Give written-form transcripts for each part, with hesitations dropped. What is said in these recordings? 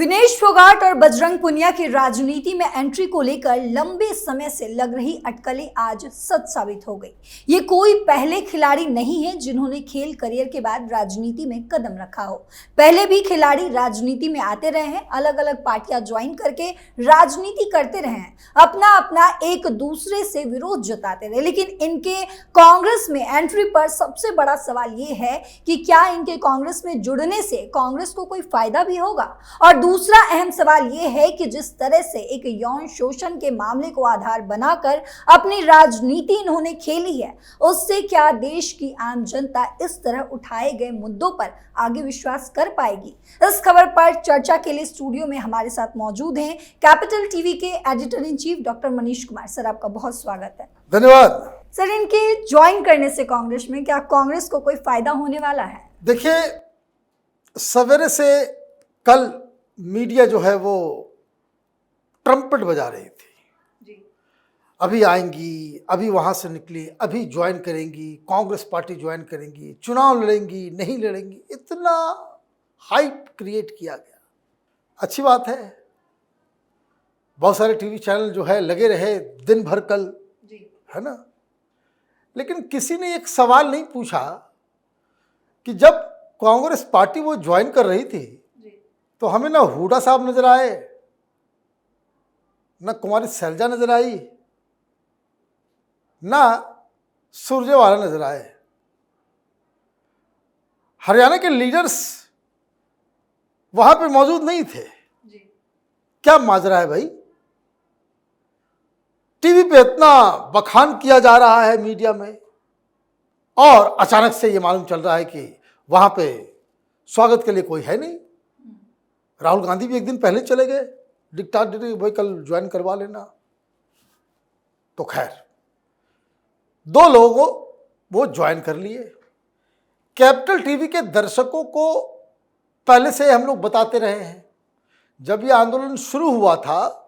विनेश फोगाट और बजरंग पुनिया की राजनीति में एंट्री को लेकर लंबे समय से लग रही अटकलें आज सच साबित हो गई। ये कोई पहले खिलाड़ी नहीं है जिन्होंने खेल करियर के बाद राजनीति में कदम रखा हो। पहले भी खिलाड़ी राजनीति में आते रहे हैं, अलग अलग पार्टियां ज्वाइन करके राजनीति करते रहे हैं, अपना अपना एक दूसरे से विरोध जताते रहे। लेकिन इनके कांग्रेस में एंट्री पर सबसे बड़ा सवाल ये है कि क्या इनके कांग्रेस में जुड़ने से कांग्रेस को कोई फायदा भी होगा। और दूसरा अहम सवाल यह है कि जिस तरह से एक यौन शोषण के मामले को आधार बनाकर अपनी राजनीति इन्होंने खेली है, उससे क्या देश की आम जनता इस तरह उठाए गए मुद्दों पर आगे विश्वास कर पाएगी। इस खबर पर चर्चा के लिए स्टूडियो में हमारे साथ मौजूद हैं कैपिटल टीवी के editor in chief doctor Manish Kumar. Sir, आपका बहुत स्वागत है। धन्यवाद। सर, इनके ज्वाइन करने से कांग्रेस में क्या कांग्रेस को कोई फायदा होने वाला है? देखिए, सवेरे से कल मीडिया जो है वो ट्रम्पेट बजा रही थी जी। अभी आएंगी, अभी वहां से निकली, अभी ज्वाइन करेंगी, कांग्रेस पार्टी ज्वाइन करेंगी, चुनाव लड़ेंगी, नहीं लड़ेंगी, इतना हाइप क्रिएट किया गया। अच्छी बात है, बहुत सारे टीवी चैनल जो है लगे रहे दिन भर कल जी। है ना। लेकिन किसी ने एक सवाल नहीं पूछा कि जब कांग्रेस पार्टी वो ज्वाइन कर रही थी तो हमें ना हुडा साहब नजर आए, ना कुमारी शैलजा नजर आई, ना सुरजेवाला नजर आए। हरियाणा के लीडर्स वहां पे मौजूद नहीं थे जी। क्या माजरा है भाई? टीवी पे इतना बखान किया जा रहा है मीडिया में, और अचानक से ये मालूम चल रहा है कि वहां पे स्वागत के लिए कोई है नहीं। राहुल गांधी भी एक दिन पहले चले गए, डिक्टेटर भाई कल ज्वाइन करवा लेना। तो खैर, दो लोगों वो ज्वाइन कर लिए। कैपिटल टीवी के दर्शकों को पहले से हम लोग बताते रहे हैं, जब ये आंदोलन शुरू हुआ था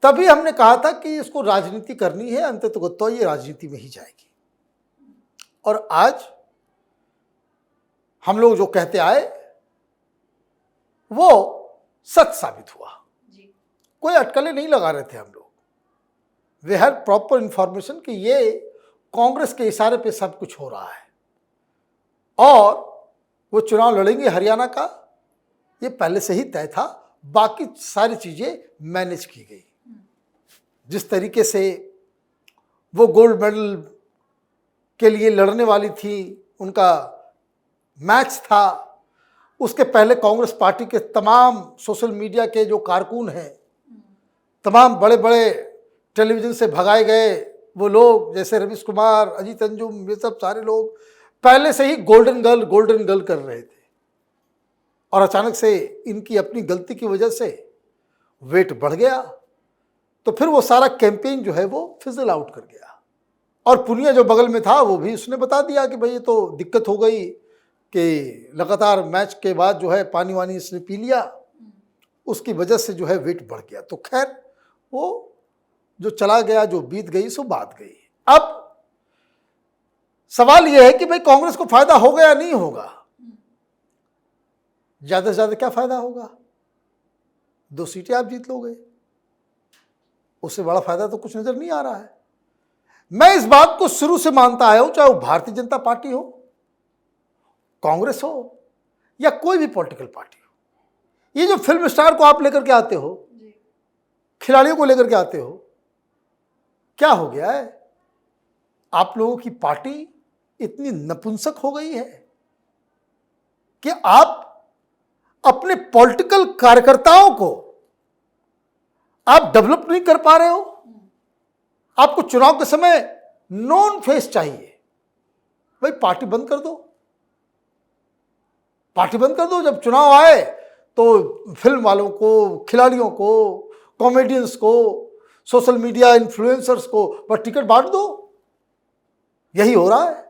तभी हमने कहा था कि इसको राजनीति करनी है, अंततः ये राजनीति में ही जाएगी। और आज हम लोग जो कहते आए वो सच साबित हुआ जी। कोई अटकलें नहीं लगा रहे थे हम लोग। वे हैड प्रॉपर इंफॉर्मेशन कि ये कांग्रेस के इशारे पे सब कुछ हो रहा है और वो चुनाव लड़ेंगे हरियाणा का, ये पहले से ही तय था। बाकी सारी चीजें मैनेज की गई। जिस तरीके से वो गोल्ड मेडल के लिए लड़ने वाली थी, उनका मैच था, उसके पहले कांग्रेस पार्टी के तमाम सोशल मीडिया के जो कारकुन हैं, तमाम बड़े बड़े टेलीविजन से भगाए गए वो लोग जैसे रवीश कुमार, अजीत अंजुम, ये सब सारे लोग पहले से ही गोल्डन गर्ल कर रहे थे। और अचानक से इनकी अपनी गलती की वजह से वेट बढ़ गया, तो फिर वो सारा कैंपेन जो है वो फिजल आउट कर गया। और पुनिया जो बगल में था वो भी उसने बता दिया कि भाई ये तो दिक्कत हो गई कि लगातार मैच के बाद जो है पानी वानी इसने पी लिया, उसकी वजह से जो है वेट बढ़ गया। तो खैर, वो जो चला गया, जो बीत गई सो बात गई। अब सवाल यह है कि भाई कांग्रेस को फायदा होगा या नहीं होगा। ज्यादा से ज्यादा क्या फायदा होगा? 2 सीटें आप जीत लोगे, उससे बड़ा फायदा तो कुछ नजर नहीं आ रहा है। मैं इस बात को शुरू से मानता आया हूं, चाहे वो भारतीय जनता पार्टी हो, कांग्रेस हो, या कोई भी पॉलिटिकल पार्टी हो। ये जो फिल्म स्टार को आप लेकर के आते हो, खिलाड़ियों को लेकर के आते हो, क्या हो गया है? आप लोगों की पार्टी इतनी नपुंसक हो गई है कि आप अपने पॉलिटिकल कार्यकर्ताओं को आप डेवलप नहीं कर पा रहे हो। आपको चुनाव के समय नॉन फेस चाहिए। भाई पार्टी बंद कर दो, पार्टी बंद कर दो। जब चुनाव आए तो फिल्म वालों को, खिलाड़ियों को, कॉमेडियंस को, सोशल मीडिया इन्फ्लुएंसर्स को बस टिकट बांट दो। यही हो रहा है।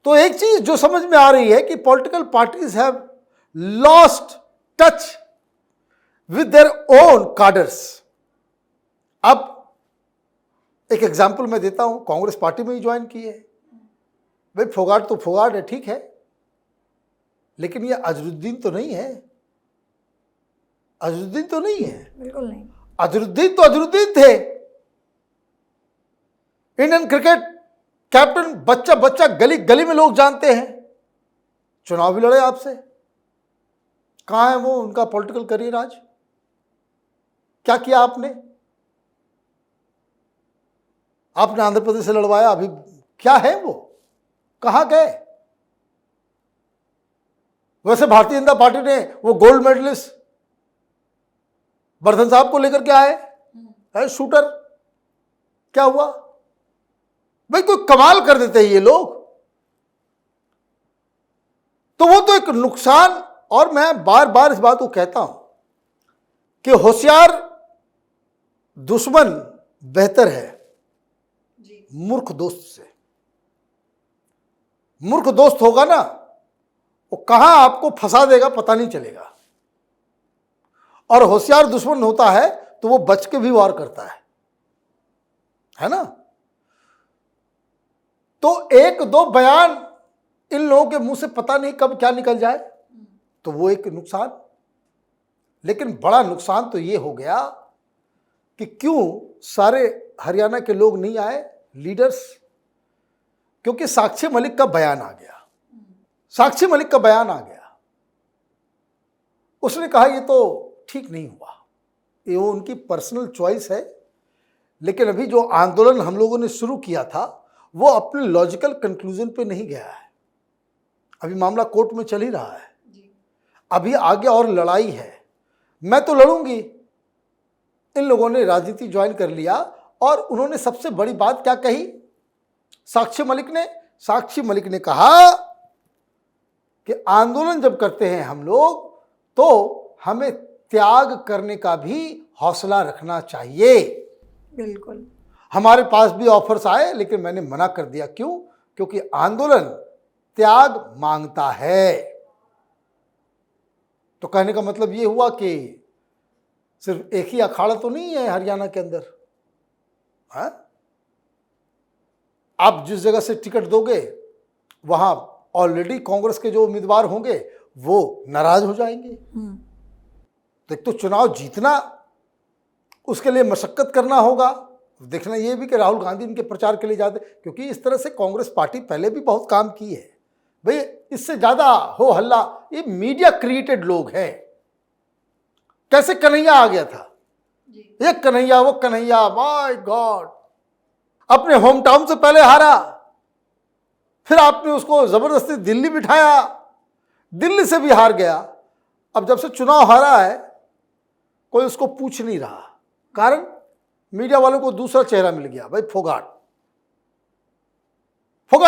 तो एक चीज जो समझ में आ रही है कि political parties have lost touch with their own cadres. अब एक एग्जाम्पल मैं देता हूं, कांग्रेस पार्टी में ही ज्वाइन की है। भाई फोगाट तो फोगाट है, ठीक है, लेकिन ये अजरुद्दीन तो नहीं है। अजहरुद्दीन तो नहीं है। बिल्कुल नहीं। अजहरुद्दीन तो अजहरुद्दीन थे, इंडियन क्रिकेट कैप्टन, बच्चा बच्चा गली गली में लोग जानते हैं, चुनाव भी लड़े आपसे। कहां है वो, उनका पॉलिटिकल करियर आज? क्या किया आपने? आपने आंध्र प्रदेश से लड़वाया, अभी क्या है वो, कहां गए? वैसे भारतीय जनता पार्टी ने वो गोल्ड मेडलिस्ट वर्धन साहब को लेकर के आए है, शूटर, क्या हुआ भाई? कोई कमाल कर देते हैं ये लोग। तो वो तो एक नुकसान, और मैं बार बार इस बात को कहता हूं कि होशियार दुश्मन बेहतर है मूर्ख दोस्त से। मूर्ख दोस्त होगा ना, वो कहां आपको फंसा देगा पता नहीं चलेगा, और होशियार दुश्मन होता है तो वो बच के भी वार करता है ना। तो एक दो बयान इन लोगों के मुंह से पता नहीं कब क्या निकल जाए, तो वो एक नुकसान। लेकिन बड़ा नुकसान तो ये हो गया कि क्यों सारे हरियाणा के लोग नहीं आए, लीडर्स, क्योंकि साक्षी मलिक का बयान आ गया। साक्षी मलिक का बयान आ गया, उसने कहा ये तो ठीक नहीं हुआ, ये वो उनकी पर्सनल चॉइस है, लेकिन अभी जो आंदोलन हम लोगों ने शुरू किया था वो अपने लॉजिकल कंक्लूजन पे नहीं गया है। अभी मामला कोर्ट में चल ही रहा है, अभी आगे और लड़ाई है। मैं तो लड़ूंगी। इन लोगों ने राजनीति ज्वाइन कर लिया, और उन्होंने सबसे बड़ी बात क्या कही साक्षी मलिक ने कहा कि आंदोलन जब करते हैं हम लोग तो हमें त्याग करने का भी हौसला रखना चाहिए। बिल्कुल। हमारे पास भी ऑफर्स आए, लेकिन मैंने मना कर दिया। क्यों? क्योंकि आंदोलन त्याग मांगता है। तो कहने का मतलब ये हुआ कि सिर्फ एक ही अखाड़ा तो नहीं है हरियाणा के अंदर, है? आप जिस जगह से टिकट दोगे वहां ऑलरेडी कांग्रेस के जो उम्मीदवार होंगे वो नाराज हो जाएंगे। तो एक तो चुनाव जीतना, उसके लिए मशक्कत करना होगा। देखना ये भी कि राहुल गांधी इनके प्रचार के लिए जाते, क्योंकि इस तरह से कांग्रेस पार्टी पहले भी बहुत काम की है भाई। इससे ज्यादा हो हल्ला ये मीडिया क्रिएटेड लोग हैं। कैसे कन्हैया आ गया था, ये कन्हैया वो कन्हैया, माय गॉड, अपने होम टाउन से पहले हारा, फिर आपने उसको जबरदस्ती दिल्ली बिठाया, दिल्ली से भी हार गया। अब जब से चुनाव हारा है कोई उसको पूछ नहीं रहा, कारण मीडिया वालों को दूसरा चेहरा मिल गया भाई, फोगाट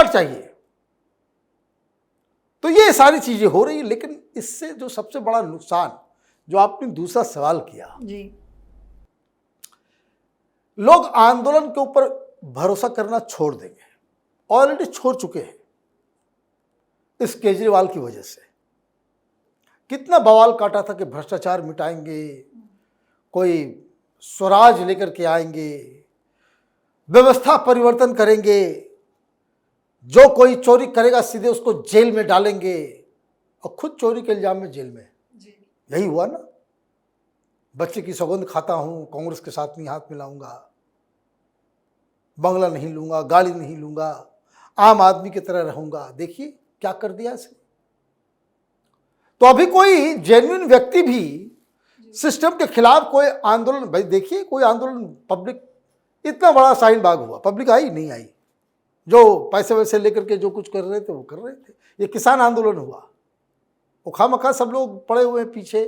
चाहिए। तो ये सारी चीजें हो रही है। लेकिन इससे जो सबसे बड़ा नुकसान, जो आपने दूसरा सवाल किया जी, लोग आंदोलन के ऊपर भरोसा करना छोड़ देंगे, ऑलरेडी छोड़ चुके हैं इस केजरीवाल की वजह से। कितना बवाल काटा था कि भ्रष्टाचार मिटाएंगे, कोई स्वराज लेकर के आएंगे, व्यवस्था परिवर्तन करेंगे, जो कोई चोरी करेगा सीधे उसको जेल में डालेंगे, और खुद चोरी के इल्जाम में जेल में। यही हुआ ना। बच्चे की सौगंध खाता हूं, कांग्रेस के साथ नहीं हाथ मिलाऊंगा, बंगला नहीं लूंगा, गाड़ी नहीं लूंगा, आम आदमी की तरह रहूंगा। देखिए क्या कर दिया इसने। तो अभी कोई जेन्युइन व्यक्ति भी सिस्टम के खिलाफ कोई आंदोलन, भाई देखिए कोई आंदोलन, पब्लिक, इतना बड़ा शाहीन बाग हुआ, पब्लिक आई नहीं आई, जो पैसे वैसे लेकर के जो कुछ कर रहे थे वो कर रहे थे। ये किसान आंदोलन हुआ, वो खामखा सब लोग पड़े हुए हैं पीछे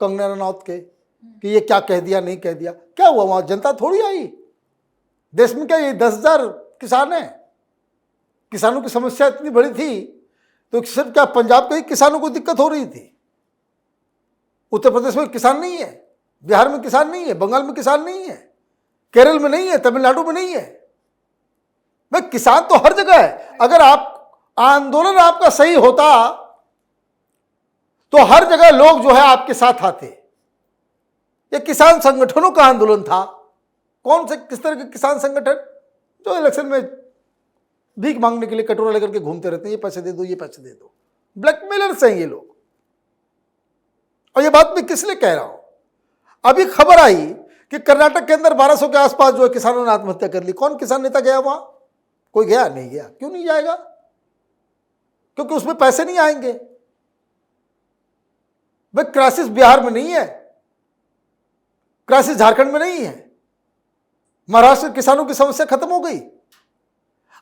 कंगना रनौत के कि ये क्या कह दिया नहीं कह दिया। क्या हुआ वहां, जनता थोड़ी आई। देश में क्या ये 10,000 किसान हैं, किसानों की समस्या इतनी बड़ी थी तो सिर्फ क्या पंजाब के ही किसानों को दिक्कत हो रही थी? उत्तर प्रदेश में किसान नहीं है, बिहार में किसान नहीं है, बंगाल में किसान नहीं है, केरल में नहीं है, तमिलनाडु में नहीं है। भाई किसान तो हर जगह है। अगर आप आंदोलन आपका सही होता तो हर जगह लोग जो है आपके साथ आते। ये किसान संगठनों का आंदोलन था। कौन से किस तरह के किसान संगठन? जो इलेक्शन में भीख मांगने के लिए कटोरा लेकर के घूमते रहते हैं, ये पैसे दे दो, ये पैसे दे दो। ब्लैकमेलर्स हैं ये लोग। और ये बात मैं किस लिए कह रहा हूं, अभी खबर आई कि कर्नाटक के अंदर 1200 के आसपास जो है किसानों ने आत्महत्या कर ली। कौन किसान नेता गया वहां? कोई गया? नहीं गया। क्यों नहीं जाएगा? क्योंकि उसमें पैसे नहीं आएंगे। भाई क्राइसिस बिहार में नहीं है, क्राइसिस झारखंड में नहीं है, महाराष्ट्र के किसानों की समस्या खत्म हो गई।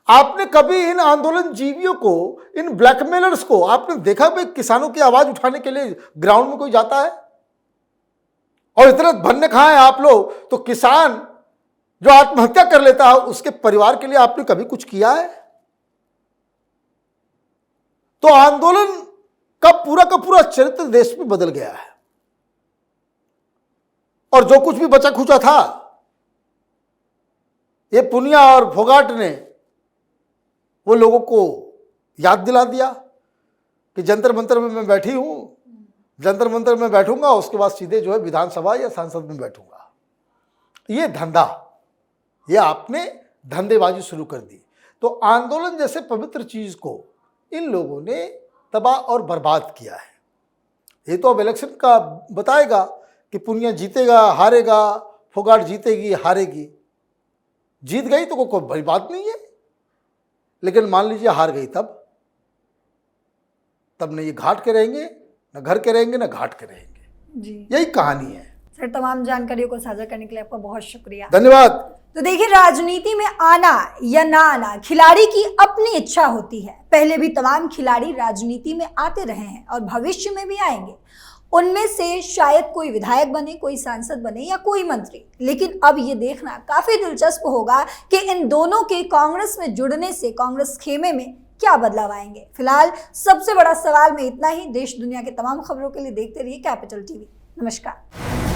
आपने कभी इन आंदोलन जीवियों को, इन ब्लैकमेलर्स को आपने देखा? भाई किसानों की आवाज उठाने के लिए ग्राउंड में कोई जाता है? और इतना भन्ने कहां है आप लोग? तो किसान जो आत्महत्या कर लेता है उसके परिवार के लिए आपने कभी कुछ किया है? तो आंदोलन का पूरा चरित्र देश में बदल गया है। और जो कुछ भी बचा खुचा था, ये पुनिया और फोगाट ने वो लोगों को याद दिला दिया कि जंतर मंतर में मैं बैठी हूं, जंतर मंतर में बैठूंगा, उसके बाद सीधे जो है विधानसभा या संसद में बैठूंगा। ये धंधा, ये आपने धंधेबाजी शुरू कर दी। तो आंदोलन जैसे पवित्र चीज को इन लोगों ने तबाह और बर्बाद किया है। ये तो अब इलेक्शन का बताएगा कि पुनिया जीतेगा हारेगा, फोगाट जीतेगी हारेगी। जीत गई तो कोई बड़ी बात नहीं है, लेकिन मान लीजिए हार गई, तब न ये घाट के रहेंगे, न घर के रहेंगे, न घाट के रहेंगे। जी, यही कहानी है। सर, तमाम जानकारियों को साझा करने के लिए आपका बहुत शुक्रिया। धन्यवाद। तो देखिए, राजनीति में आना या ना आना खिलाड़ी की अपनी इच्छा होती है। पहले भी तमाम खिलाड़ी राजनीति में आते रहे हैं और भविष्य में भी आएंगे। उनमें से शायद कोई विधायक बने, कोई सांसद बने या कोई मंत्री। लेकिन अब ये देखना काफी दिलचस्प होगा कि इन दोनों के कांग्रेस में जुड़ने से कांग्रेस खेमे में क्या बदलाव आएंगे। फिलहाल सबसे बड़ा सवाल में इतना ही। देश दुनिया के तमाम खबरों के लिए देखते रहिए कैपिटल टीवी। नमस्कार।